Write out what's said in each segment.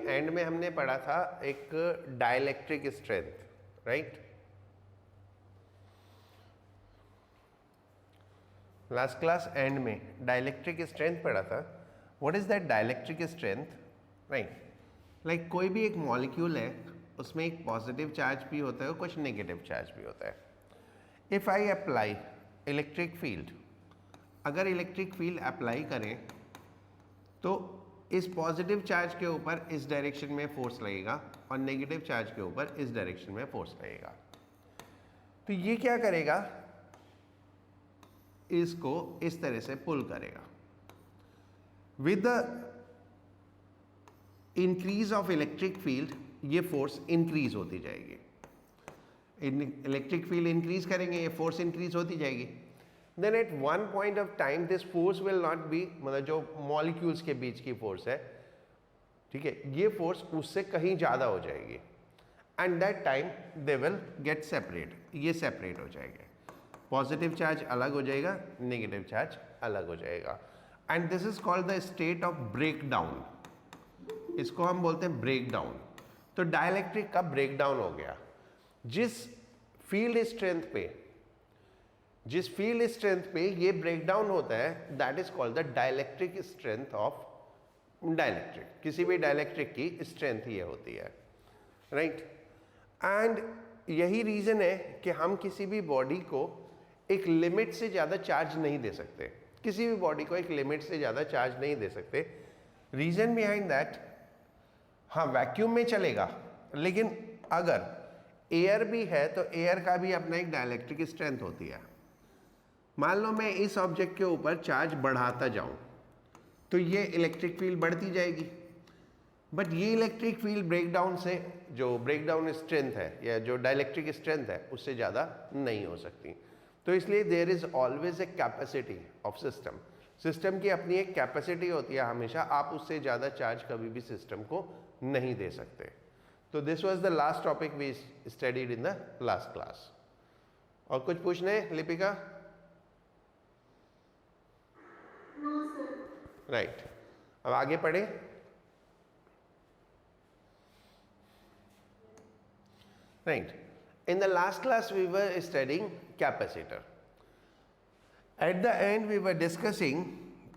And में हमने पढ़ा था एक dielectric strength, right? Last class and में डाइलेक्ट्रिक स्ट्रेंथ पढ़ा था. What is that dielectric strength? Right, like कोई भी एक मॉलिक्यूल है, उसमें एक पॉजिटिव चार्ज भी होता है और कुछ नेगेटिव चार्ज भी होता है. If I apply electric field, अगर इलेक्ट्रिक फील्ड अप्लाई करें तो इस पॉजिटिव चार्ज के ऊपर इस डायरेक्शन में फोर्स लगेगा और नेगेटिव चार्ज के ऊपर इस डायरेक्शन में फोर्स लगेगा. तो ये क्या करेगा, इसको इस तरह से पुल करेगा. With the increase of electric field ये फोर्स इंक्रीज होती जाएगी. इलेक्ट्रिक फील्ड इंक्रीज करेंगे, ये फोर्स इंक्रीज होती जाएगी. Then at one point of time this force will not be, मतलब जो मॉलिक्यूल्स के बीच की फोर्स है, ठीक है, ये फोर्स उससे कहीं ज़्यादा हो जाएगी. And that time they will get separate, ये सेपरेट हो जाएंगे. पॉजिटिव चार्ज अलग हो जाएगा, नेगेटिव चार्ज अलग हो जाएगा. And this is called the state of break down. इसको हम बोलते हैं ब्रेक डाउन. तो डाइलेक्ट्रिक का ब्रेक डाउन हो गया. जिस फील्ड स्ट्रेंथ पे ये ब्रेक डाउन होता है, that is called the dielectric strength of dielectric. किसी भी डाइलेक्ट्रिक की स्ट्रेंथ ये होती है, राइट? एंड यही रीजन है कि हम किसी भी बॉडी को एक लिमिट से ज़्यादा चार्ज नहीं दे सकते. किसी भी बॉडी को एक लिमिट से ज़्यादा चार्ज नहीं दे सकते. रीजन बिहाइंड दैट, हाँ वैक्यूम में चलेगा, लेकिन अगर एयर भी है तो एयर का भी अपना एक डाइलेक्ट्रिक स्ट्रेंथ होती है. मान लो मैं इस ऑब्जेक्ट के ऊपर चार्ज बढ़ाता जाऊं तो ये इलेक्ट्रिक फील्ड बढ़ती जाएगी. बट ये इलेक्ट्रिक फील्ड ब्रेकडाउन से, जो ब्रेकडाउन स्ट्रेंथ है या जो डाइलेक्ट्रिक स्ट्रेंथ है, उससे ज़्यादा नहीं हो सकती. तो इसलिए there is always a capacity of system. System की अपनी एक कैपेसिटी होती है हमेशा, आप उससे ज़्यादा चार्ज कभी भी सिस्टम को नहीं दे सकते. तो this was the last topic we studied in the last class. और कुछ पूछना है लिपिका? राइट, अब आगे पढ़े. Right, in the last class we were studying capacitor. At the end we were discussing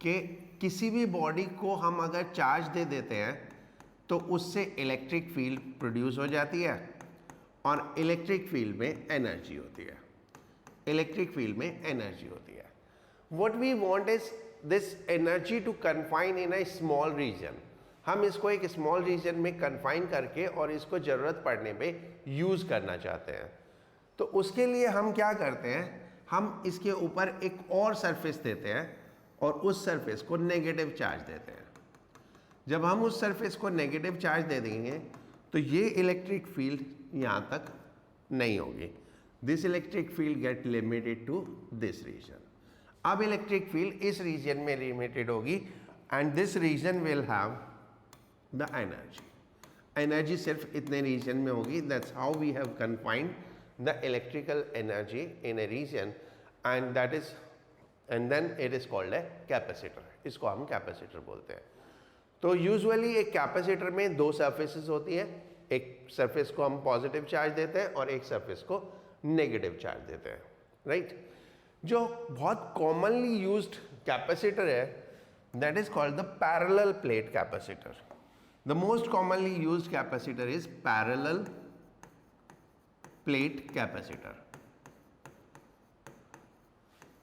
कि किसी भी बॉडी को हम अगर चार्ज दे देते हैं तो उससे इलेक्ट्रिक फील्ड प्रोड्यूस हो जाती है और इलेक्ट्रिक फील्ड में एनर्जी होती है. इलेक्ट्रिक फील्ड में एनर्जी होती है. What we want is this energy to confine in a small region. हम इसको एक स्मॉल रीजन में कन्फाइन करके और इसको ज़रूरत पड़ने पे यूज़ करना चाहते हैं. तो उसके लिए हम क्या करते हैं, हम इसके ऊपर एक और सरफेस देते हैं और उस सरफेस को नेगेटिव चार्ज देते हैं. जब हम उस सरफेस को नेगेटिव चार्ज दे देंगे तो ये इलेक्ट्रिक फील्ड यहाँ तक नहीं होगी. This electric field get limited to this region. अब इलेक्ट्रिक फील्ड इस रीजन में लिमिटेड होगी and this region will have the energy. Energy सिर्फ इतने रीजन में होगी. That's how we have confined the electrical energy in a region and that is, and then it is called a capacitor. इसको हम capacitor बोलते हैं. तो usually एक कैपेसिटर में दो सरफेसेस होती है. एक सरफेस को हम पॉजिटिव चार्ज देते हैं और एक सरफेस को नेगेटिव चार्ज देते हैं, राइट? जो बहुत कॉमनली यूज्ड कैपेसिटर है, that is called the parallel plate capacitor. The most commonly used capacitor is parallel plate capacitor.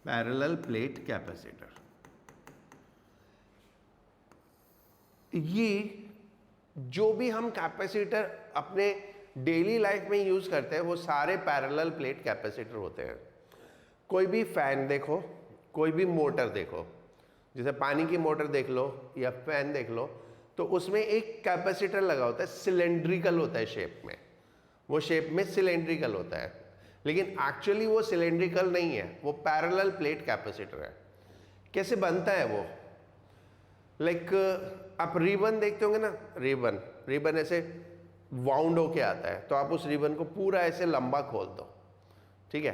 Parallel plate capacitor. ये जो भी हम कैपेसिटर अपने डेली लाइफ में यूज करते हैं वो सारे पैरेलल प्लेट कैपेसिटर होते हैं. कोई भी फैन देखो, कोई भी मोटर देखो, जैसे पानी की मोटर देख लो या फैन देख लो, तो उसमें एक कैपेसिटर लगा होता है. सिलेंड्रिकल होता है शेप में, वो शेप में सिलेंड्रिकल होता है, लेकिन एक्चुअली वो सिलेंड्रिकल नहीं है, वो पैरेलल प्लेट कैपेसिटर है. कैसे बनता है वो? लाइक आप रिबन देखते होंगे ना, रिबन ऐसे वाउंड होके आता है, तो आप उस रिबन को पूरा ऐसे लंबा खोल दो, ठीक है?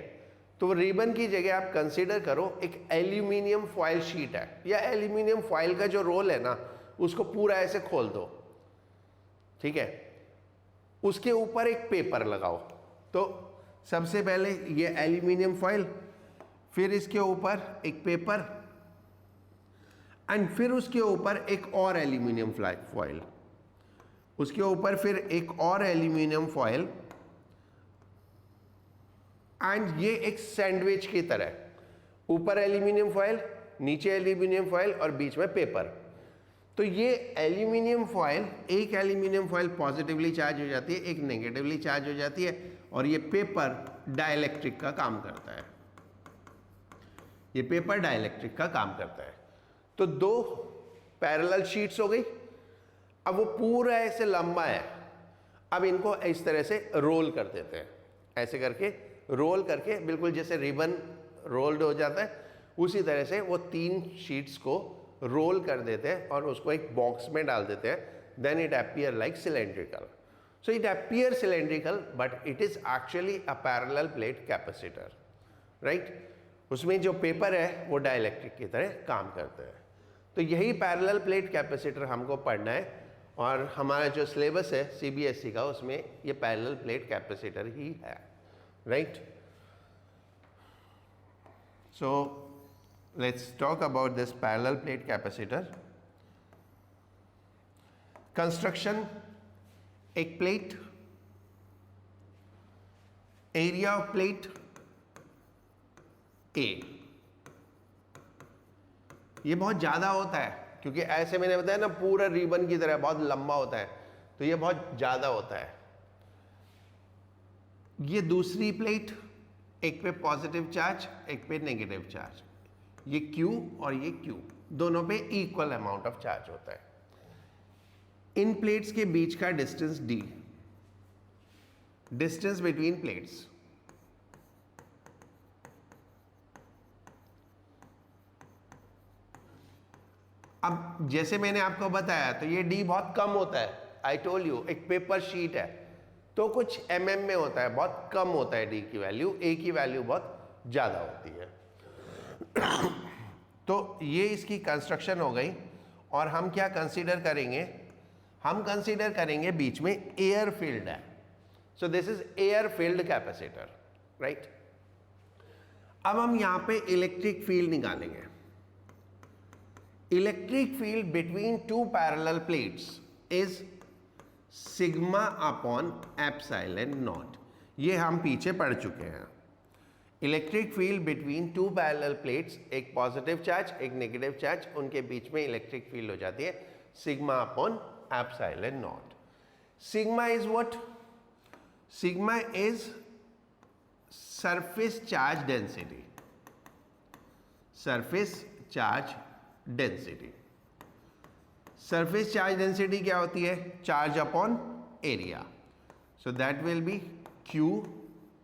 तो रिबन की जगह आप कंसीडर करो एक एल्यूमिनियम फॉयल शीट है, या एल्यूमिनियम फॉयल का जो रोल है ना, उसको पूरा ऐसे खोल दो, ठीक है, उसके ऊपर एक पेपर लगाओ। तो सबसे पहले ये एल्यूमिनियम फॉयल, फिर इसके ऊपर एक पेपर, एंड फिर उसके ऊपर एक और एल्यूमिनियम फॉयल, उसके ऊपर फिर एक और एल्यूमिनियम फॉयल, एंड ये एक सैंडविच की तरह, ऊपर एल्यूमिनियम फॉयल, नीचे एल्यूमिनियम फॉयल और बीच में पेपर। तो ये एल्यूमिनियम फॉयल, एक एल्यूमिनियम फॉयल पॉजिटिवली चार्ज हो जाती है, एक नेगेटिवली चार्ज हो जाती है, और ये पेपर डाइलेक्ट्रिक का काम करता है। ये पेपर डाइलेक्ट्रिक का काम करता है। तो दो पैरेलल शीट्स हो गई। अब वो पूरा ऐसे लंबा है, अब इनको इस तरह से रोल कर देते हैं, ऐसे करके रोल करके, बिल्कुल जैसे रिबन रोल्ड हो जाता है उसी तरह से वो 3 शीट्स को रोल कर देते हैं और उसको एक बॉक्स में डाल देते हैं। Then it appear like cylindrical. So it appear cylindrical but it is actually a parallel plate capacitor, right. उसमें जो पेपर है वो डाइलेक्ट्रिक की तरह काम करते हैं। तो यही पैरेलल प्लेट कैपेसिटर हमको पढ़ना है, और हमारा जो सिलेबस है CBSE का उसमें ये पैरेलल प्लेट कैपेसिटर ही है, right. So let's talk about this parallel plate capacitor. Construction, एक plate, area of plate A, ये बहुत ज़्यादा होता है क्योंकि ऐसे मैंने बताया ना पूरा रिबन की तरह बहुत लंबा होता है, तो ये बहुत ज़्यादा होता है। ये दूसरी प्लेट, एक पे पॉजिटिव चार्ज एक पे नेगेटिव चार्ज, ये Q और ये Q, दोनों पे इक्वल अमाउंट ऑफ चार्ज होता है। इन प्लेट्स के बीच का distance D, distance between plates. अब जैसे मैंने आपको बताया तो ये D बहुत कम होता है। आई टोल्ड यू, एक पेपर शीट है तो कुछ mm में होता है, बहुत कम होता है D की वैल्यू, A की वैल्यू बहुत ज़्यादा होती है। तो ये इसकी कंस्ट्रक्शन हो गई, और हम क्या कंसीडर करेंगे, हम कंसीडर करेंगे बीच में एयर फील्ड है। So this is air field capacitor, right. अब हम यहां पे इलेक्ट्रिक फील्ड निकालेंगे। Electric field between 2 parallel plates is sigma upon epsilon not. ये हम पीछे पढ़ चुके हैं। Electric field between 2 parallel plates, एक पॉजिटिव चार्ज एक नेगेटिव चार्ज, उनके बीच में इलेक्ट्रिक फील्ड हो जाती है sigma upon epsilon not. Sigma is what? Sigma is surface charge density. Surface charge density, surface charge density क्या होती है? Charge upon area. So that will be Q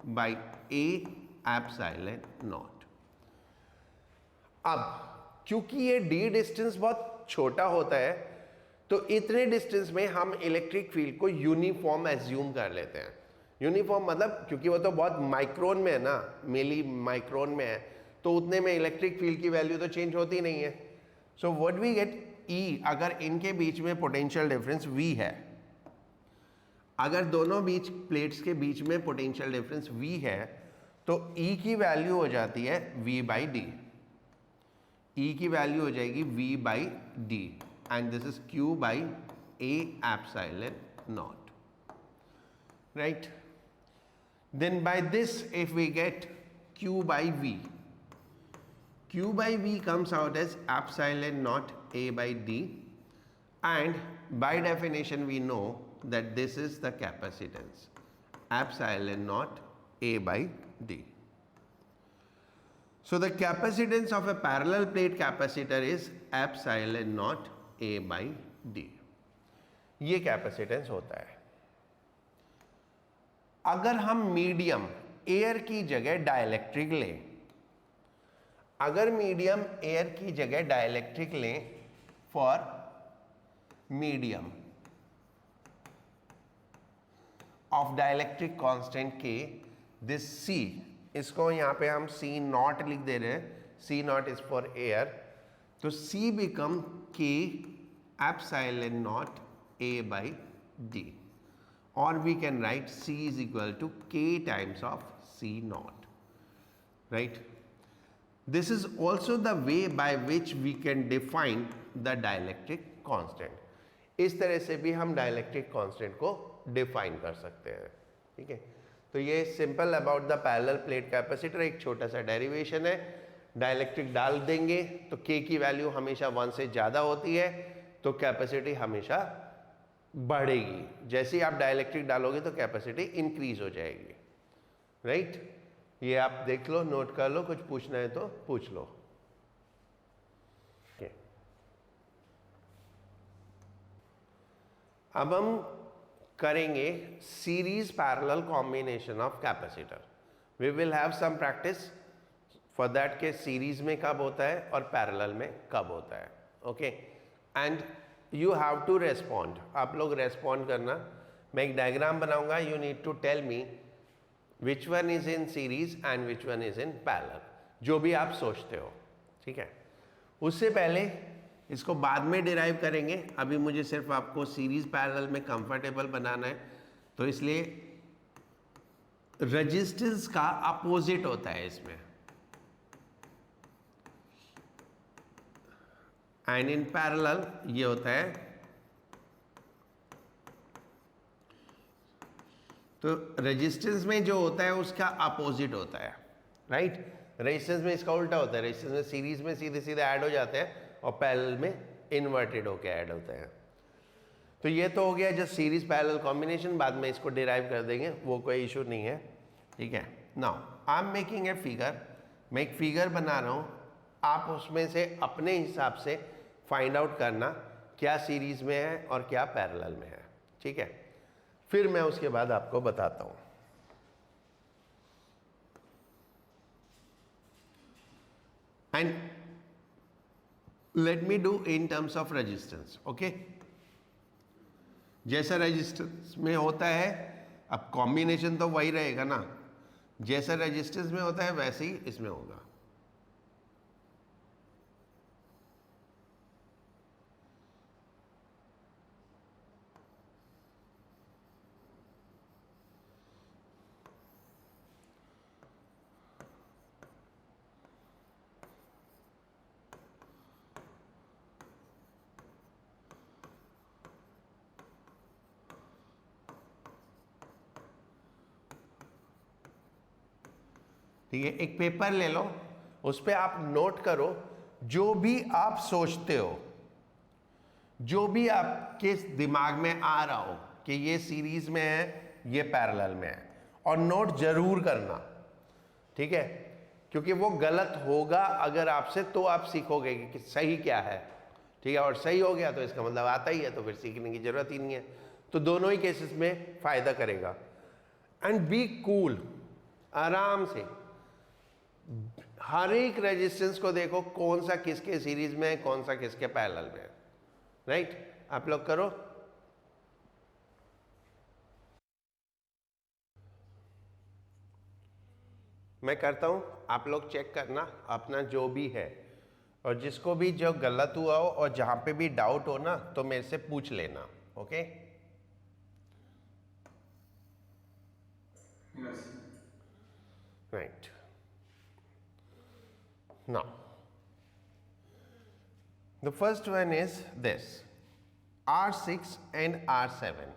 by A epsilon not. अब क्योंकि ये D distance बहुत छोटा होता है तो इतने डिस्टेंस में हम इलेक्ट्रिक फील्ड को यूनिफॉर्म एज्यूम कर लेते हैं। यूनिफॉर्म मतलब क्योंकि वो तो बहुत माइक्रोन में है ना, मिली माइक्रोन में है, तो उतने में इलेक्ट्रिक फील्ड की वैल्यू तो चेंज होती नहीं है। So what we get E, अगर इनके बीच में पोटेंशियल डिफरेंस V है, अगर दोनों बीच प्लेट्स के बीच में पोटेंशियल डिफरेंस V है तो E की वैल्यू हो जाती है V बाई डी। E की वैल्यू हो जाएगी V by D, and this is Q by A epsilon naught, right. Then by this if we get Q by V, Q by V comes out as epsilon naught A by D, and by definition we know that this is the capacitance, epsilon naught A by D. So the capacitance of a parallel plate capacitor is epsilon naught A by D. ये capacitance होता है। अगर हम medium air की जगह dielectric लें, अगर medium air की जगह डाइलेक्ट्रिक लें for medium of dielectric constant K, this C, इसको यहां पे हम C नॉट लिख दे रहे हैं, C not is for air, तो C become K epsilon not A by D, or we can write C is equal to K times of C naught, right? This is also the way by which we can define the dielectric constant. इस तरह से भी हम dielectric constant को define कर सकते हैं, ठीक है? तो ये simple about the parallel plate capacitor, एक छोटा सा डेरिवेशन है। डाइलेक्ट्रिक डाल देंगे तो K की वैल्यू हमेशा 1 से ज़्यादा होती है, तो कैपेसिटी हमेशा बढ़ेगी। जैसे ही आप डाइलेक्ट्रिक डालोगे तो कैपेसिटी इंक्रीज हो जाएगी, राइट? ये आप देख लो, नोट कर लो, कुछ पूछना है तो पूछ लो। अब हम करेंगे series parallel combination of capacitor. We will have some practice for that के सीरीज में कब होता है और पैरेलल में कब होता है, okay? And you have to respond, आप लोग रेस्पॉन्ड करना। मैं एक डायग्राम बनाऊंगा, you need to tell me which one is in series and which one is in parallel, जो भी आप सोचते हो, ठीक है? उससे पहले इसको बाद में डिराइव करेंगे, अभी मुझे सिर्फ आपको सीरीज पैरेलल में कंफर्टेबल बनाना है, तो इसलिए रेजिस्टेंस का अपोजिट होता है इसमें, एंड इन पैरेलल ये होता है, तो रेजिस्टेंस में जो होता है उसका अपोजिट होता है, राइट? रेजिस्टेंस में इसका उल्टा होता है, रेजिस्टेंस में सीरीज में सीधे सीधे ऐड हो जाते हैं और पैरेलल में इन्वर्टेड होके ऐड होते हैं। तो ये तो हो गया जस्ट सीरीज पैरेलल कॉम्बिनेशन, बाद में इसको डिराइव कर देंगे, वो कोई इशू नहीं है, ठीक है? Now I am making a figure, मैं एक फिगर बना रहा हूँ, आप उसमें से अपने हिसाब से फाइंड आउट करना क्या सीरीज में है और क्या पैरेलल में है, ठीक है? फिर मैं उसके बाद आपको बताता हूँ। And let me do in terms of resistance, okay? जैसा रेजिस्टेंस में होता है, अब कॉम्बिनेशन तो वही रहेगा ना, जैसा रेजिस्टेंस में होता है वैसे ही इसमें होगा। ठीक है, एक पेपर ले लो, उस पर आप नोट करो जो भी आप सोचते हो, जो भी आपके दिमाग में आ रहा हो कि ये सीरीज में है, ये पैरेलल में है, और नोट जरूर करना, ठीक है? क्योंकि वो गलत होगा अगर आपसे, तो आप सीखोगे कि सही क्या है, ठीक है? और सही हो गया तो इसका मतलब आता ही है, तो फिर सीखने की जरूरत ही नहीं है। तो दोनों ही केसेस में फायदा करेगा। एंड बी कूल, आराम से हर एक रेजिस्टेंस को देखो, कौन सा किसके सीरीज में है, कौन सा किसके पैरेलल में है, राइट? आप लोग करो। मैं करता हूं, आप लोग चेक करना अपना जो भी है, और जिसको भी जो गलत हुआ हो और जहां पे भी डाउट हो ना, तो मेरे से पूछ लेना, okay? Right. Now, the first one is this, R6 and R7,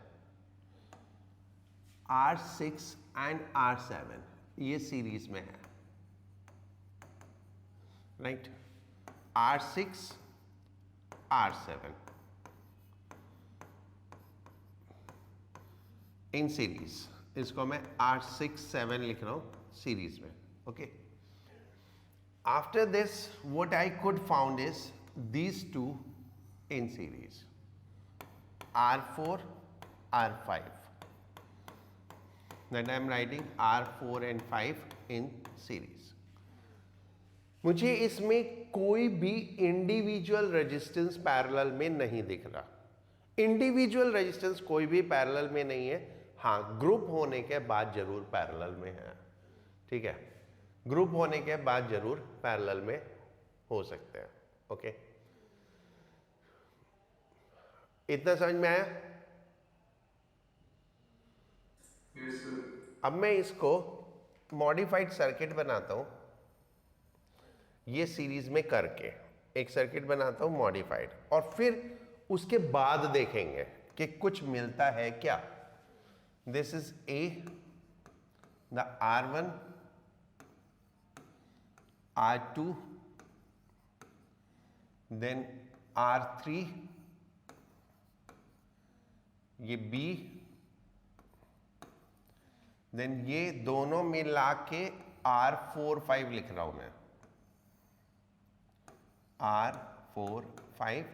R6 and R7 ये सीरीज में है, right? R6 R7 in series, इसको मैं R6 7 लिख रहा हूं सीरीज में, okay? After this, what I could found is these two in series, R4, R5. That I am writing R4 and 5 in series. मुझे इसमें कोई भी इंडिविजुअल रेजिस्टेंस पैरेलल में नहीं दिख रहा। इंडिविजुअल रेजिस्टेंस कोई भी पैरेलल में नहीं है, हाँ ग्रुप होने के बाद जरूर पैरेलल में है, ठीक है? ग्रुप होने के बाद जरूर पैरेलल में हो सकते हैं, ओके? इतना समझ में आया? Yes sir. अब मैं इसको मॉडिफाइड सर्किट बनाता हूं, ये सीरीज में करके एक सर्किट बनाता हूं मॉडिफाइड, और फिर उसके बाद देखेंगे कि कुछ मिलता है क्या। This is a, the R1, R2, then R3, ये B, देन ये दोनों मिला के R4 5 लिख रहा हूं मैं, R4 5,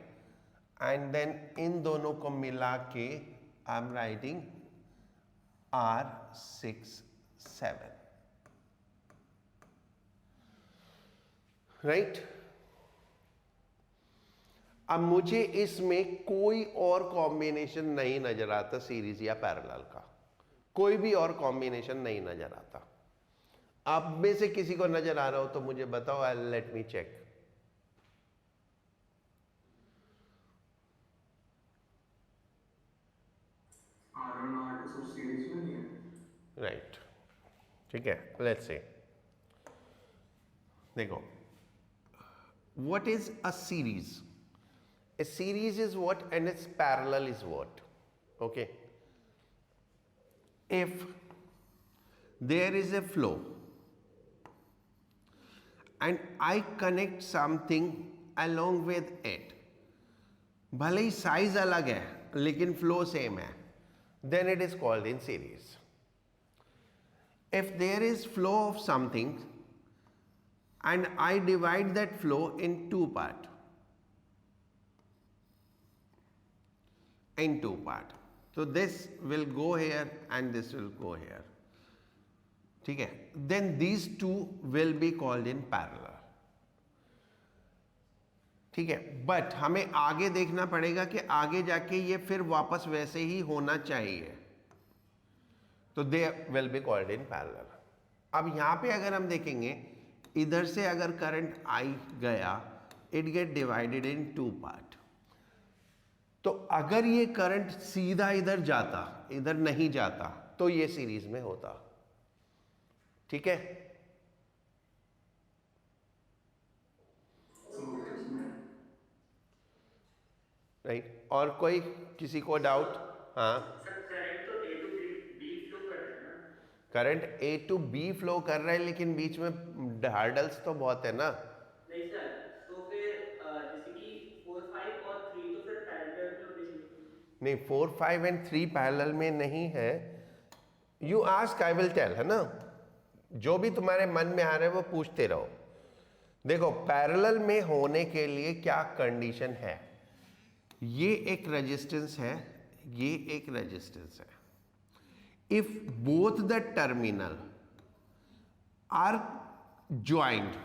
एंड देन इन दोनों को मिला के I am writing R6 7, right. अब मुझे इसमें कोई और कॉम्बिनेशन नहीं नजर आता सीरीज या पैरेलल का, कोई भी और कॉम्बिनेशन नहीं नजर आता। आप में से किसी को नजर आ रहा हो तो मुझे बताओ, let me check. R1 R2 sir series में नहीं है। राइट, ठीक है, लेट्स से देखो, what is a series? A series is what and its parallel is what? Okay. If there is a flow and I connect something along with it, भले ही size अलग है लेकिन फ्लो सेम है, then it is called in series. If there is flow of something and I divide that flow in two parts, in two part, so this will go here and this will go here, ठीक है, then these two will be called in parallel, ठीक है। But हमें आगे देखना पड़ेगा कि आगे जाके ये फिर वापस वैसे ही होना चाहिए, तो they will be called in parallel. अब यहां पे अगर हम देखेंगे, इधर से अगर करंट आई गया, it get divided into part, तो अगर ये करंट सीधा इधर जाता, इधर नहीं जाता, तो ये सीरीज में होता, ठीक है। राइट, और कोई किसी को डाउट? हाँ, सर करंट तो ए टू बी फ्लो कर रहा है ना। Current A to B flow कर रहा है, लेकिन बीच में हार्डल्स तो बहुत है ना। नहीं सर, तो फिर जैसे कि 4 5 और 3 तो फिर पैरेलल में होने चाहिए। नहीं, 4 5 एंड 3 पैरेलल में नहीं है। You ask I will tell, है ना। जो भी तुम्हारे मन में आ रहा है वो पूछते रहो। देखो, पैरेलल में होने के लिए क्या कंडीशन है, ये एक रेजिस्टेंस है, ये एक रेजिस्टेंस है। If both the terminal are joint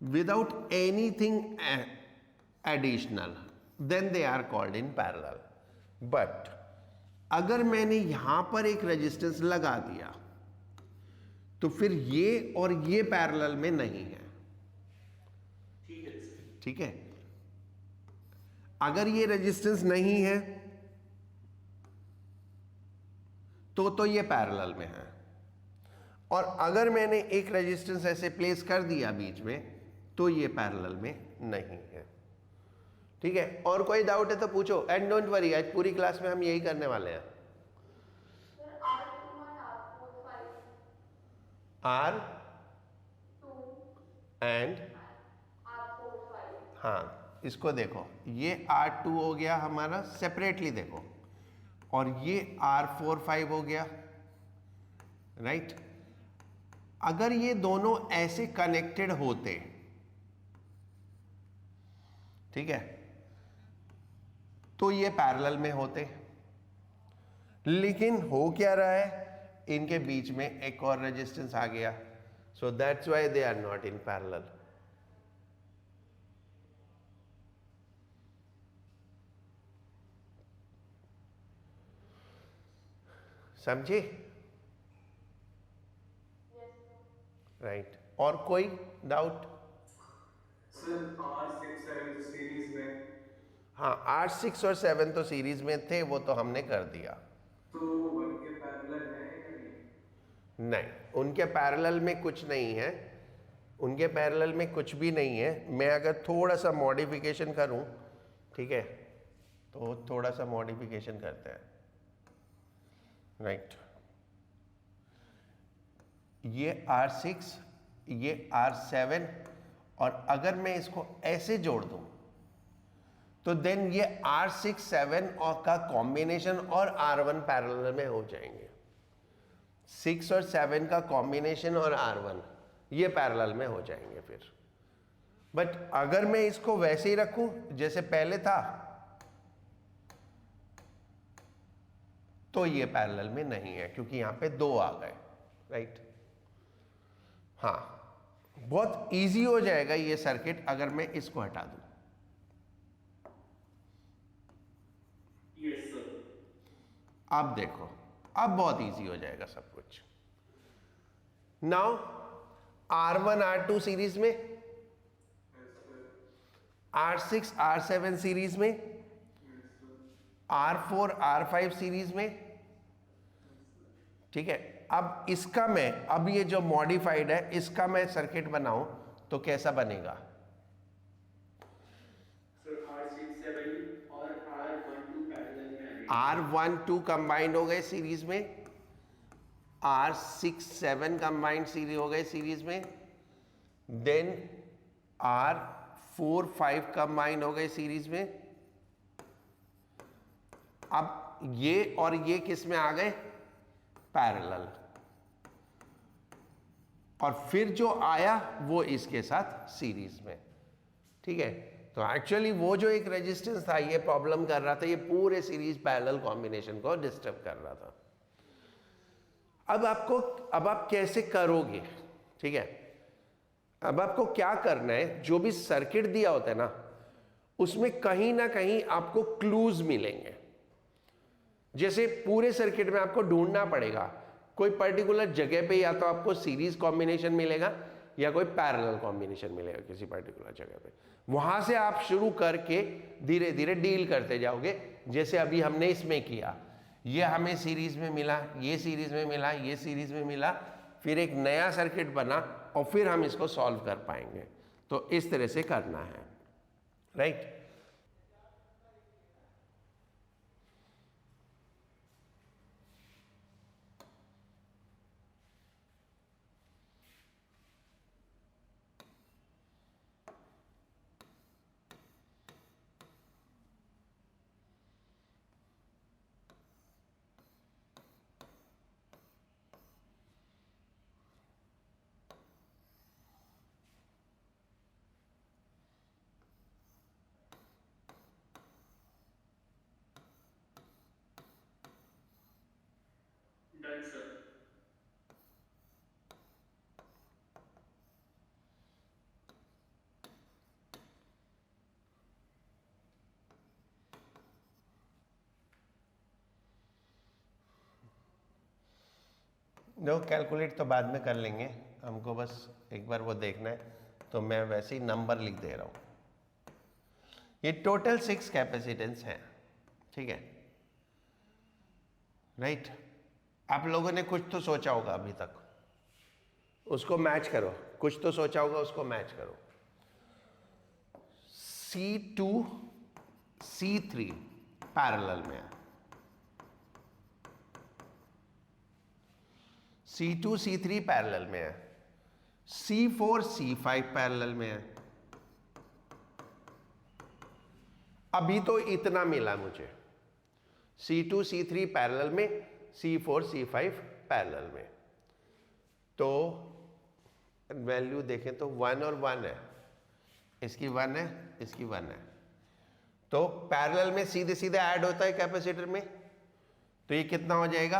without anything additional, then they are called in parallel. But अगर मैंने यहां पर एक रेजिस्टेंस लगा दिया, तो फिर ये और ये पैरेलल में नहीं है, ठीक है सर। ठीक है। अगर ये रेजिस्टेंस नहीं है तो ये पैरेलल में है, और अगर मैंने एक रेजिस्टेंस ऐसे प्लेस कर दिया बीच में, तो ये पैरेलल में नहीं है, ठीक है। और कोई डाउट है तो पूछो, एंड डोंट वरी, आज पूरी क्लास में हम यही करने वाले हैं। R एंड हाँ, इसको देखो, ये R2 हो गया हमारा, सेपरेटली देखो, और ये R4 5 हो गया, राइट। अगर ये दोनों ऐसे कनेक्टेड होते, ठीक है, तो ये पैरेलल में होते, लेकिन हो क्या रहा है, इनके बीच में एक और रेजिस्टेंस आ गया, so that's why they are not in parallel. समझे? राइट, और कोई डाउट? सर R6 7 तो सीरीज में, हाँ, R6 और 7 तो सीरीज में थे, वो तो हमने कर दिया। तो 1 के पैरेलल नहीं, उनके पैरेलल में कुछ नहीं है, उनके पैरेलल में कुछ भी नहीं है। मैं अगर थोड़ा सा मॉडिफिकेशन करूं, ठीक है, तो थोड़ा सा मॉडिफिकेशन करते हैं, राइट। ये R6, ये R7, और अगर मैं इसको ऐसे जोड़ दूं तो देन ये R6 7 और का कॉम्बिनेशन और R1 पैरेलल में हो जाएंगे। 6 और 7 का कॉम्बिनेशन और R1 ये पैरेलल में हो जाएंगे फिर। बट अगर मैं इसको वैसे ही रखूं जैसे पहले था, तो ये पैरेलल में नहीं है, क्योंकि यहां पे 2 आ गए, राइट। हाँ, बहुत इजी हो जाएगा ये सर्किट अगर मैं इसको हटा दूं। Yes, sir. अब देखो, अब बहुत इजी हो जाएगा सब कुछ। नाउ R1 R2 सीरीज में, R6 R7 सीरीज में, R4 R5 सीरीज में, ठीक है। अब इसका मैं, अब ये जो मॉडिफाइड है इसका मैं सर्किट बनाऊं तो कैसा बनेगा? Sir, R6 7 और R12 पैरेलल में आएंगे। R1 2 कंबाइंड हो गए सीरीज में, R6 7 कंबाइंड सीरीज हो गए सीरीज में, देन R4 5 कंबाइंड हो गए सीरीज में। अब ये और ये किस में आ गए? पैरेलल। और फिर जो आया वो इसके साथ सीरीज में, ठीक है। तो एक्चुअली वो जो एक रेजिस्टेंस था ये प्रॉब्लम कर रहा था, ये पूरे सीरीज पैरेलल कॉम्बिनेशन को डिस्टर्ब कर रहा था। अब आप कैसे करोगे, ठीक है। अब आपको क्या करना है, जो भी सर्किट दिया होता है ना, उसमें कहीं ना कहीं आपको क्लूज मिलेंगे। जैसे पूरे सर्किट में आपको ढूंढना पड़ेगा, कोई पर्टिकुलर जगह पे या तो आपको सीरीज कॉम्बिनेशन मिलेगा या कोई पैरेलल कॉम्बिनेशन मिलेगा किसी पर्टिकुलर जगह पे। वहां से आप शुरू करके धीरे धीरे डील करते जाओगे, जैसे अभी हमने इसमें किया। ये हमें सीरीज में मिला, ये सीरीज में मिला, ये सीरीज में मिला, फिर एक नया सर्किट बना और फिर हम इसको सॉल्व कर पाएंगे। तो इस तरह से करना है, right. Done, sir. No, calculate तो बाद में कर लेंगे, हमको बस एक बार वो देखना है। तो मैं वैसे ही नंबर लिख दे रहा हूं। ये टोटल 6 कैपेसिटेंस हैं, ठीक है, राइट। आप लोगों ने कुछ तो सोचा होगा अभी तक, उसको मैच करो। कुछ तो सोचा होगा, उसको मैच करो। C2 C3 पैरेलल में है, C2 C3 पैरेलल में है, C4 C5 पैरेलल में है। अभी तो इतना मिला मुझे, C2 C3 पैरेलल में, C4 C5 पैरेलल में। तो वैल्यू देखें तो 1 और 1 है, इसकी 1 है, इसकी 1 है। तो पैरेलल में सीधे सीधे ऐड होता है कैपेसिटर में, तो ये कितना हो जाएगा?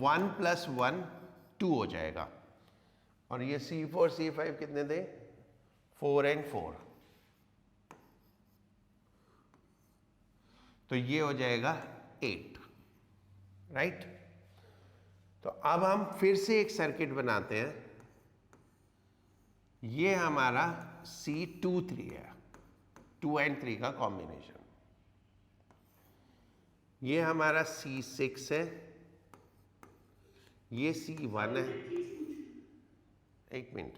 1 + 1 2 हो जाएगा। और ये C4 C5 कितने थे? 4 और 4, तो ये हो जाएगा 8, राइट। तो अब हम फिर से एक सर्किट बनाते हैं। ये हमारा C23 है, 2 और 3 का कॉम्बिनेशन। ये हमारा C6 है, ये C1 है, एक चीज पूछी। एक मिनट,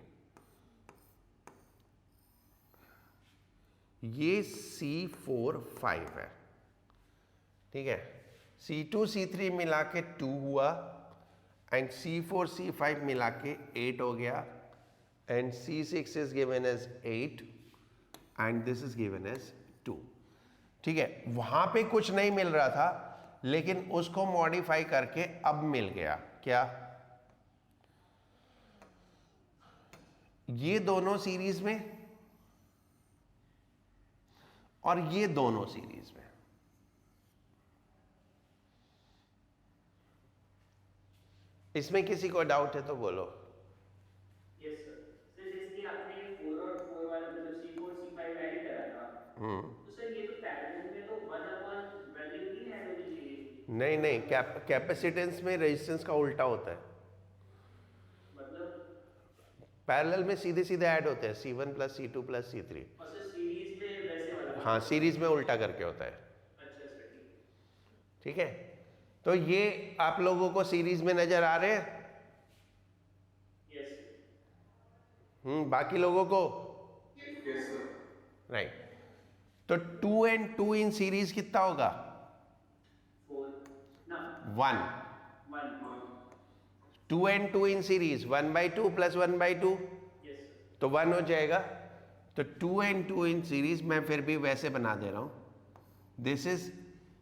ये C4 5 है, ठीक है, C2 C3 मिला के 2 हुआ, एंड C4 C5 मिला के 8 हो गया, and C6 is given as 8 and this is given as 2, ठीक है। वहां पे कुछ नहीं मिल रहा था, लेकिन उसको मॉडिफाई करके अब मिल गया क्या, ये दोनों सीरीज में और ये दोनों सीरीज में। इसमें किसी को डाउट है तो बोलो। Yes sir. सर जैसे कि आपने 4 और 4 वाला मतलब C4 C5 ऐड करा था, तो सर ये तो पैरेलल में तो 1/1 वैल्यू नहीं ऐड होनी चाहिए। नहीं नहीं, कैपेसिटेंस में रेजिस्टेंस का उल्टा होता है, मतलब पैरेलल में सीधे सीधे ऐड होते हैं C1 plus C2 plus C3। और सर सीरीज में वैसे वाला। हाँ, सीरीज में उल्टा करके होता है, अच्छा सर ठीक है। ठीक है। तो ये आप लोगों को सीरीज में नजर आ रहे हैं, यस बाकी लोगों को Yes, sir. राइट। तो 2 and 2 इन सीरीज कितना होगा, 4 ना 1। 1 2 and 2 in series 1/2 plus 1/2, yes sir. तो 1 हो जाएगा। तो 2 and 2 इन सीरीज मैं फिर भी वैसे बना दे रहा हूं, दिस इज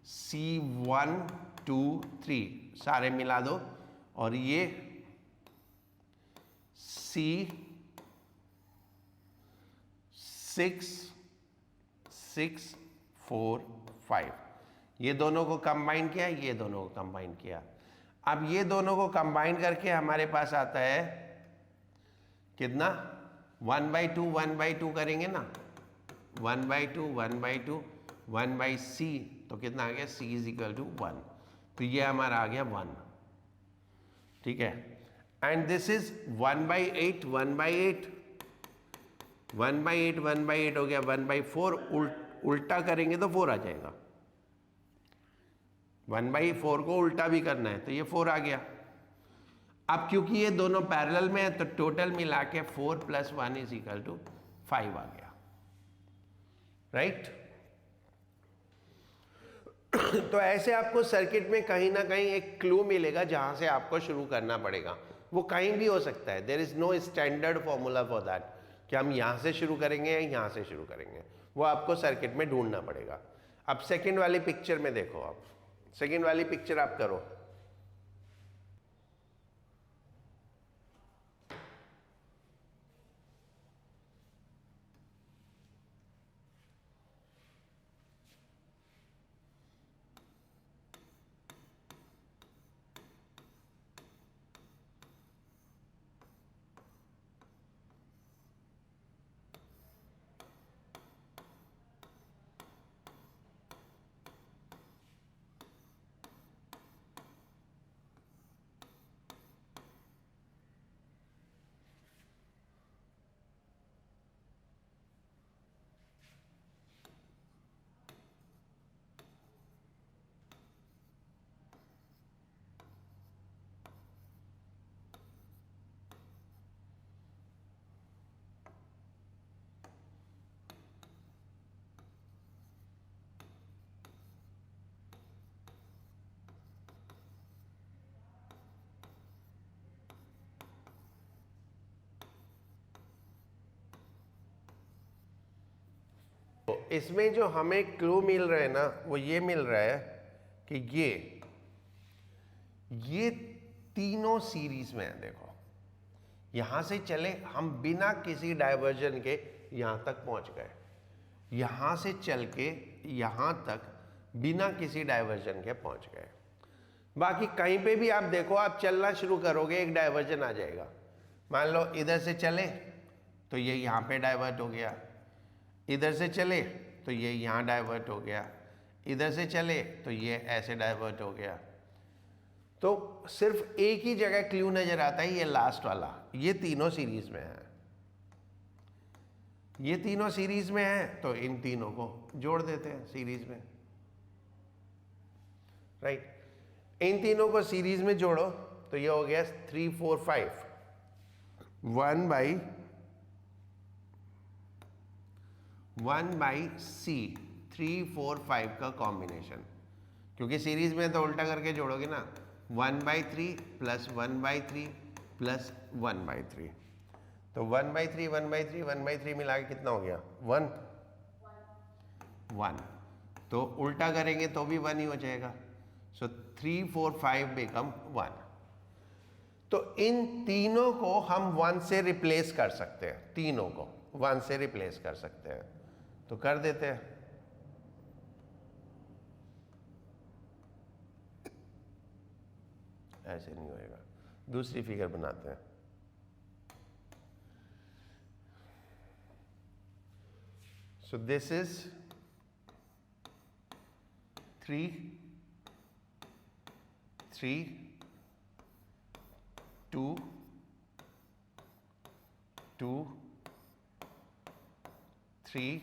C1 2 3 सारे मिला दो, और ये C6 6 4 5, ये दोनों को कंबाइन किया, ये दोनों को कंबाइन किया। अब ये दोनों को कंबाइन करके हमारे पास आता है कितना, 1/2 1/2 करेंगे ना, 1/2 1/2 1/C, तो कितना आ गया, C इज इक्वल टू 1, तो ये हमारा आ गया 1, ठीक है। एंड दिस इज 1/8 1/8 1/8 1/8 हो गया 1/4, उल्टा करेंगे तो 4 आ जाएगा, 1/4 को उल्टा भी करना है तो ये 4 आ गया। अब क्योंकि ये दोनों पैरेलल में है तो टोटल मिला के 4 + 1 इज इक्वल टू 5 आ गया, राइट। तो ऐसे आपको सर्किट में कहीं ना कहीं एक क्लू मिलेगा जहां से आपको शुरू करना पड़ेगा, वो कहीं भी हो सकता है, there is no standard formula for that कि हम यहां से शुरू करेंगे या यहां से शुरू करेंगे, वो आपको सर्किट में ढूंढना पड़ेगा। अब सेकंड वाली पिक्चर में देखो, आप सेकंड वाली पिक्चर आप करो, इसमें जो हमें क्लू मिल रहा है ना, वो ये मिल रहा है कि ये तीनों सीरीज में है। देखो यहां से चले हम बिना किसी डाइवर्जन के यहां तक पहुंच गए, यहां से चल के यहां तक बिना किसी डाइवर्जन के पहुंच गए। बाकी कहीं पे भी आप देखो, आप चलना शुरू करोगे एक डाइवर्जन आ जाएगा। मान लो इधर से चले तो ये यहाँ पे डाइवर्ट हो गया, इधर से चले तो ये यहाँ डाइवर्ट हो गया, इधर से चले तो ये ऐसे डाइवर्ट हो गया। तो सिर्फ एक ही जगह क्लू नजर आता है, ये लास्ट वाला, ये तीनों सीरीज में है, ये तीनों सीरीज में है, तो इन तीनों को जोड़ देते हैं सीरीज में, राइट। इन तीनों को सीरीज में जोड़ो तो ये हो गया 3 4 5, 1/c 3 4 5 का कॉम्बिनेशन, क्योंकि सीरीज में तो उल्टा करके जोड़ोगे ना, 1/3 प्लस 1/3 प्लस 1/3, तो 1/3 1/3 1/3 मिला के कितना हो गया 1 1, तो उल्टा करेंगे तो भी 1 ही हो जाएगा। सो 3 4 5 बिकम 1। तो इन तीनों को हम 1 से रिप्लेस कर सकते हैं, तीनों को 1 से रिप्लेस कर सकते हैं, तो कर देते हैं। ऐसे नहीं होएगा, दूसरी फिगर बनाते हैं। सो दिस इज 3 3 2 2 3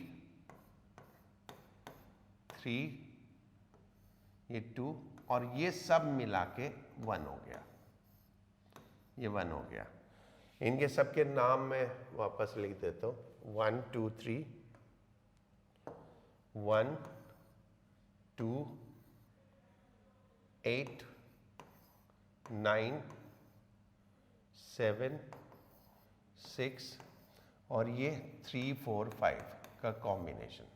3, ये 2 और ये सब मिला के 1 हो गया, ये 1 हो गया। इनके सबके नाम मैं वापस लिख देता हूँ, 1 2 3, 1 2 8 9 7 6 और ये 3 4 5 का कॉम्बिनेशन।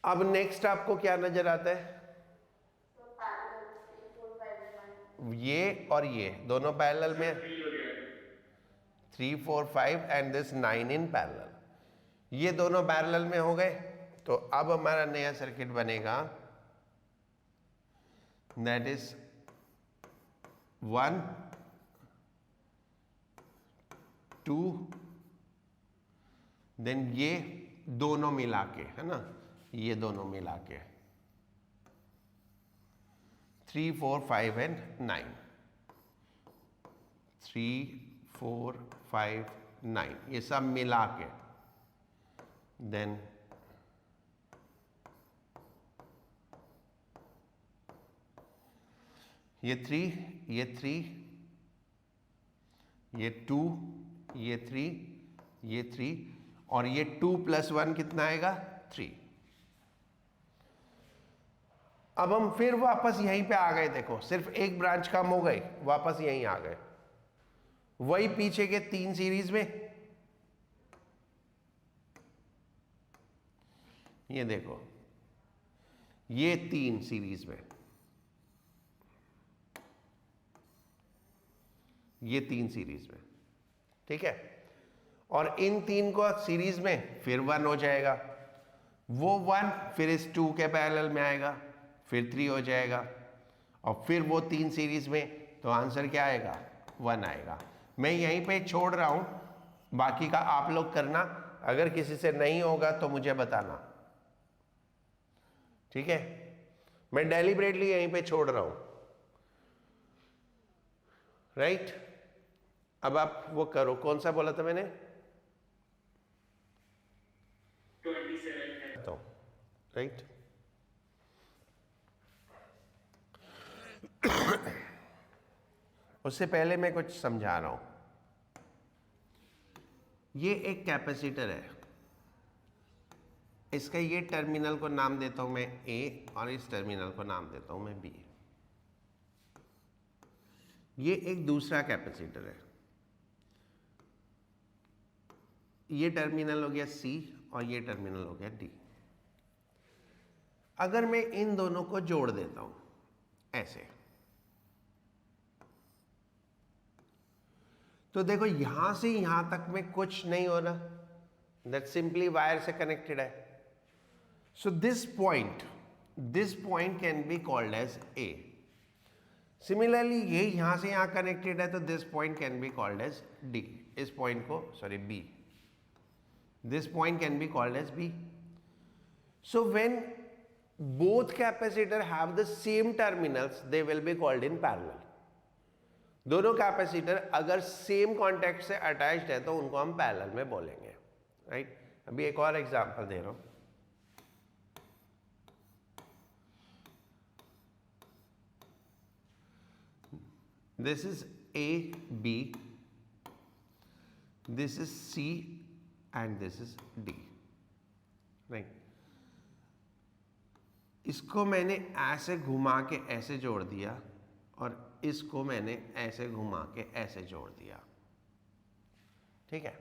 अब नेक्स्ट आपको क्या नजर आता है? ये और ये दोनों पैरेलल में, 3 4 5 एंड दिस 9 इन पैरेलल, ये दोनों पैरेलल में हो गए। तो अब हमारा नया सर्किट बनेगा, दैट इज 1 2, देन ये दोनों मिला के, है ना, ये दोनों मिला के 3 4 5 एंड 9, 3 4 5 9, ये सब मिला के देन ये 3 ये 3 ये 2 ये 3 ये 3 और ये 2 + 1 कितना आएगा 3। अब हम फिर वापस यहीं पे आ गए, देखो सिर्फ एक ब्रांच कम हो गई, वापस यहीं आ गए, वही पीछे के 3 सीरीज में। ये देखो ये 3 सीरीज में, ये 3 सीरीज में, ठीक है, और इन 3 को सीरीज में फिर 1 हो जाएगा, वो 1 फिर इस 2 के पैरेलल में आएगा, फिर 3 हो जाएगा, और फिर वो 3 सीरीज में, तो आंसर क्या आएगा 1 आएगा। मैं यहीं पे छोड़ रहा हूं, बाकी का आप लोग करना, अगर किसी से नहीं होगा तो मुझे बताना, ठीक है। मैं डेलिबरेटली यहीं पे छोड़ रहा हूं, राइट। अब आप वो करो, कौन सा बोला था मैंने 27 तो, राइट। उससे पहले मैं कुछ समझा रहा हूं। ये एक कैपेसिटर है, इसका ये टर्मिनल को नाम देता हूं मैं A और इस टर्मिनल को नाम देता हूं मैं B। ये एक दूसरा कैपेसिटर है, ये टर्मिनल हो गया C और ये टर्मिनल हो गया D। अगर मैं इन दोनों को जोड़ देता हूं ऐसे, तो देखो यहां से यहां तक में कुछ नहीं हो रहा, दैट सिंपली वायर से कनेक्टेड है। So this point can be called as A। Similarly ये यहां से यहां कनेक्टेड है, तो this point can be called as D। इस पॉइंट को sorry B, this point can be called as B. So when both capacitor have the same terminals, they will be called in parallel. दोनों capacitor अगर same contact से attached है तो उनको हम पैरेलल में बोलेंगे, राइट। अभी एक और एग्जांपल दे रहा हूं। this is A, B, this is C and this is D, right? इसको मैंने ऐसे घुमा के ऐसे जोड़ दिया और इसको मैंने ऐसे घुमा के ऐसे जोड़ दिया, ठीक है?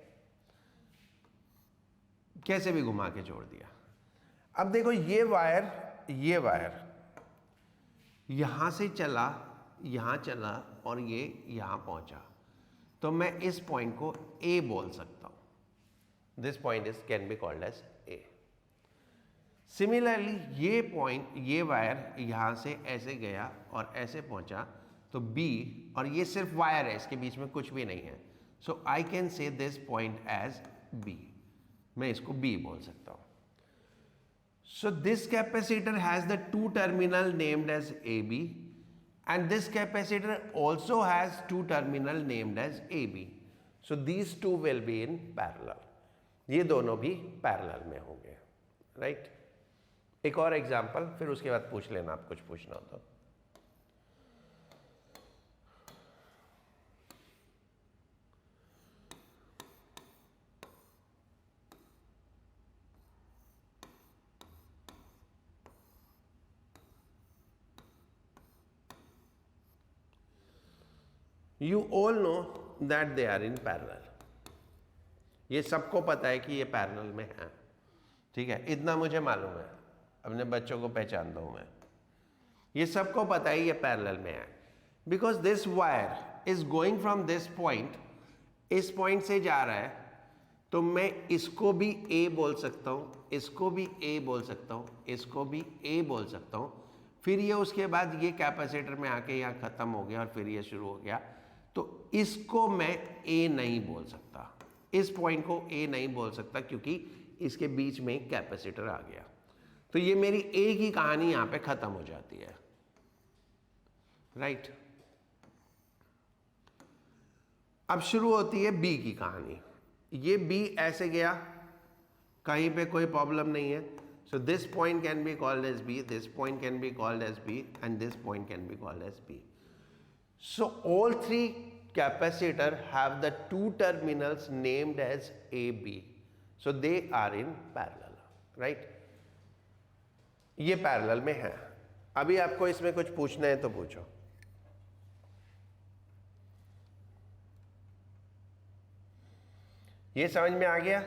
कैसे भी घुमा के जोड़ दिया। अब देखो ये वायर यहां से चला, यहां चला और ये यहां पहुंचा, तो मैं इस पॉइंट को A बोल सकता हूं। This point is can be called as A। Similarly ये पॉइंट, ये वायर यहां से ऐसे गया और ऐसे पहुंचा, तो B, और ये सिर्फ वायर है, इसके बीच में कुछ भी नहीं है, so I can say this point as B। मैं इसको B बोल सकता हूं। So this capacitor has the two terminal named as AB, and this capacitor also has two terminal named as AB. So these two will be in parallel. ये दोनों भी parallel में होंगे, right? एक और एग्जाम्पल, फिर उसके बाद पूछ लेना आप कुछ पूछना हो तो। You all know that they are in parallel. ये सबको पता है कि ये पैरेलल में है, ठीक है? इतना मुझे मालूम है, अपने बच्चों को पहचानता हूं मैं। ये सबको पता है ये पैरेलल में है, because this wire is going from this point, इस पॉइंट से जा रहा है, तो मैं इसको भी A बोल सकता हूं, इसको भी A बोल सकता हूं, इसको भी A बोल सकता हूं। फिर ये उसके बाद ये कैपेसिटर में आके यहाँ खत्म हो गया और फिर ये शुरू हो गया, तो इसको मैं A नहीं बोल सकता, इस पॉइंट को A नहीं बोल सकता, क्योंकि इसके बीच में कैपेसिटर आ गया। तो ये मेरी A की कहानी यहां पे खत्म हो जाती है, राइट? अब शुरू होती है B की कहानी। ये B ऐसे गया, कहीं पे कोई प्रॉब्लम नहीं है, so this point can be called as B, this point can be called as B, and this point can be called as B. So all three capacitor have the two terminals named as AB. So they are in parallel, right? ये parallel में है। अभी आपको इसमें कुछ पूछना है तो पूछो। ये समझ में आ गया?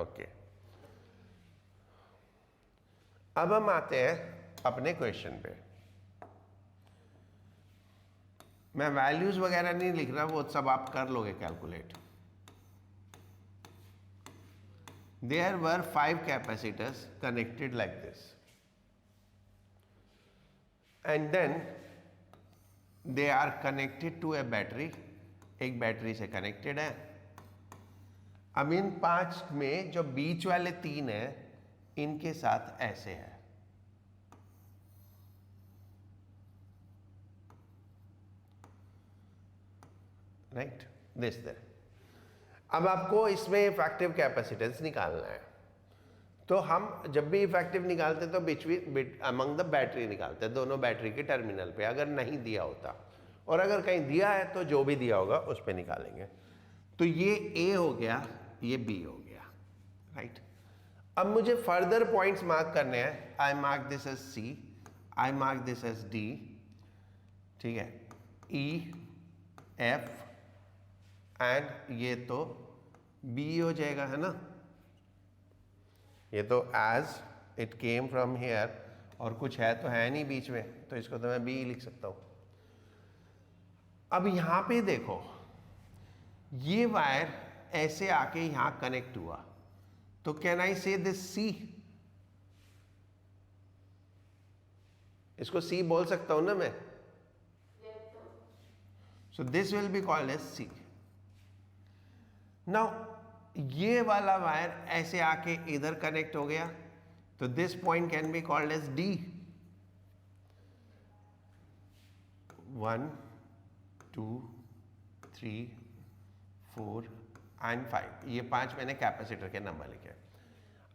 ओके। अब हम आते हैं अपने क्वेश्चन पे। मैं वैल्यूज वगैरह नहीं लिख रहा, वो सब आप कर लोगे calculate. There were 5 capacitors connected like this, and then they are connected to a battery. एक बैटरी से कनेक्टेड है। अब इन 5 में जो बीच वाले 3 हैं, इनके साथ ऐसे है, राइट? This there. अब आपको इसमें इफेक्टिव कैपेसिटेंस निकालना है, तो हम जब भी इफेक्टिव निकालते तो बिटवीन अमंग द बैटरी निकालते हैं, दोनों बैटरी के टर्मिनल पे, अगर नहीं दिया होता, और अगर कहीं दिया है तो जो भी दिया होगा उस पर निकालेंगे। तो ये A हो गया, ये B हो गया, राइट? अब मुझे फर्दर पॉइंट्स मार्क करने हैं। I mark this as C, I mark this as D, ठीक है? E, F एंड ये तो B हो जाएगा, है ना? ये तो as it came from here, और कुछ है तो है नहीं बीच में, तो इसको तो मैं B लिख सकता हूं। अब यहां पे देखो, ये वायर ऐसे आके यहां कनेक्ट हुआ, तो कैन आई से दिस C? इसको C बोल सकता हूं ना मैं? So this will be called as C। Now ये वाला वायर ऐसे आके इधर कनेक्ट हो गया, तो this point can be called as D। 1, 2, 3, 4 and 5, ये 5 मैंने कैपेसिटर के नंबर लिखे।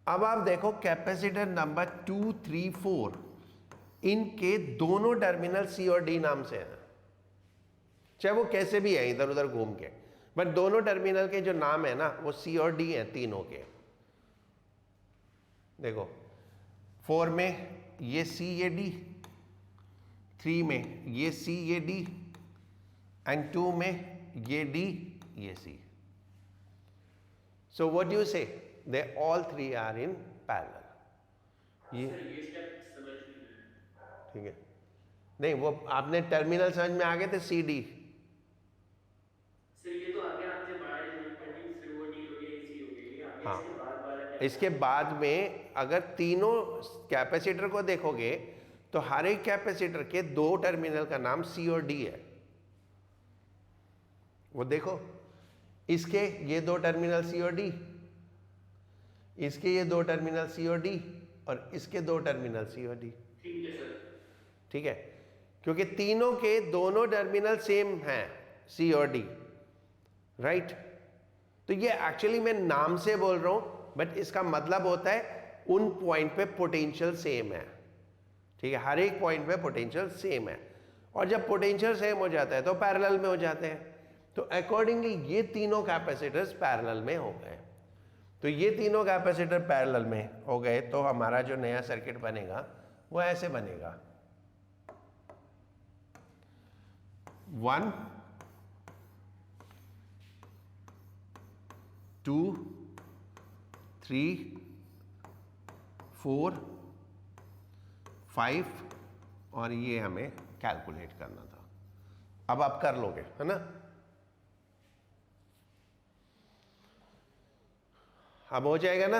अब आप देखो कैपेसिटर नंबर 2, 3, 4, इनके दोनों टर्मिनल सी और डी नाम से हैं, चाहे वो कैसे भी है इधर उधर घूम के, बट दोनों टर्मिनल के जो नाम है ना वो सी और डी हैं तीनों के। देखो 4 में ये सी ये डी, 3 में ये सी ये डी, एंड 2 में ये डी ये सी। सो what you say, they all 3 are in parallel. ये ये स्टेप समझ नहीं आया। ठीक है, नहीं वो आपने टर्मिनल समझ में आ गए थे, सी डी। सर ये तो आगे आपने बाय नहीं पढ़ी, फिर वो डी हो गया, इसी हो गया, ये आगे हाँ। इसके बाद वाला इसके बाद में अगर तीनों कैपेसिटर को देखोगे तो हर एक कैपेसिटर के 2 टर्मिनल का नाम सी और डी है। वो देखो, इसके ये 2 टर्मिनल सी और डी, इसके ये 2 टर्मिनल सी और डी, और इसके 2 टर्मिनल सी और डी। ठीक है सर। ठीक है, क्योंकि तीनों के दोनों टर्मिनल सेम हैं, सी और डी, राइट। तो ये एक्चुअली मैं नाम से बोल रहा हूं, बट इसका मतलब होता है उन पॉइंट पे पोटेंशियल सेम है। ठीक है, हर एक पॉइंट पे पोटेंशियल सेम है, और जब पोटेंशियल सेम हो जाता है तो पैरेलल में हो जाते हैं। तो अकॉर्डिंगली ये तीनों कैपेसिटर्स पैरेलल में हो गए। तो ये तीनों कैपेसिटर पैरेलल में हो गए, तो हमारा जो नया सर्किट बनेगा वो ऐसे बनेगा, 1 2 3 4 5, और ये हमें कैलकुलेट करना था। अब आप कर लोगे, है ना। अब हो जाएगा ना,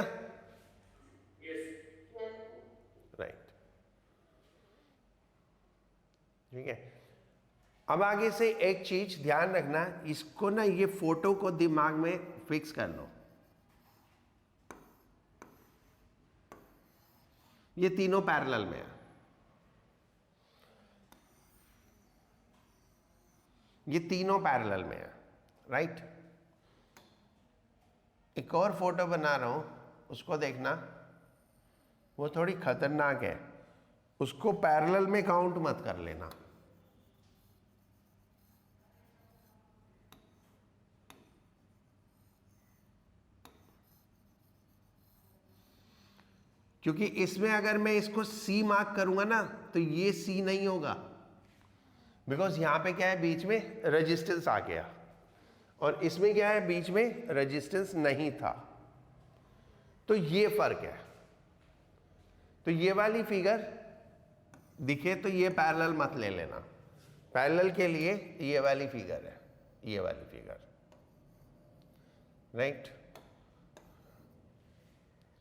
यस। राइट। ठीक है, अब आगे से एक चीज ध्यान रखना, इसको ना ये फोटो को दिमाग में फिक्स कर लो। ये तीनों पैरेलल में है, ये तीनों पैरेलल में है, राइट। एक और फोटो बना रहा हूं, उसको देखना, वो थोड़ी खतरनाक है, उसको पैरेलल में काउंट मत कर लेना। क्योंकि इसमें अगर मैं इसको C मार्क करूंगा ना तो ये C नहीं होगा, बिकॉज यहां पे क्या है, बीच में रेजिस्टेंस आ गया, और इसमें क्या है, बीच में रेजिस्टेंस नहीं था। तो ये फर्क है। तो ये वाली फिगर दिखे तो ये पैरेलल मत ले लेना, पैरेलल के लिए ये वाली फिगर है, ये वाली फिगर, राइट।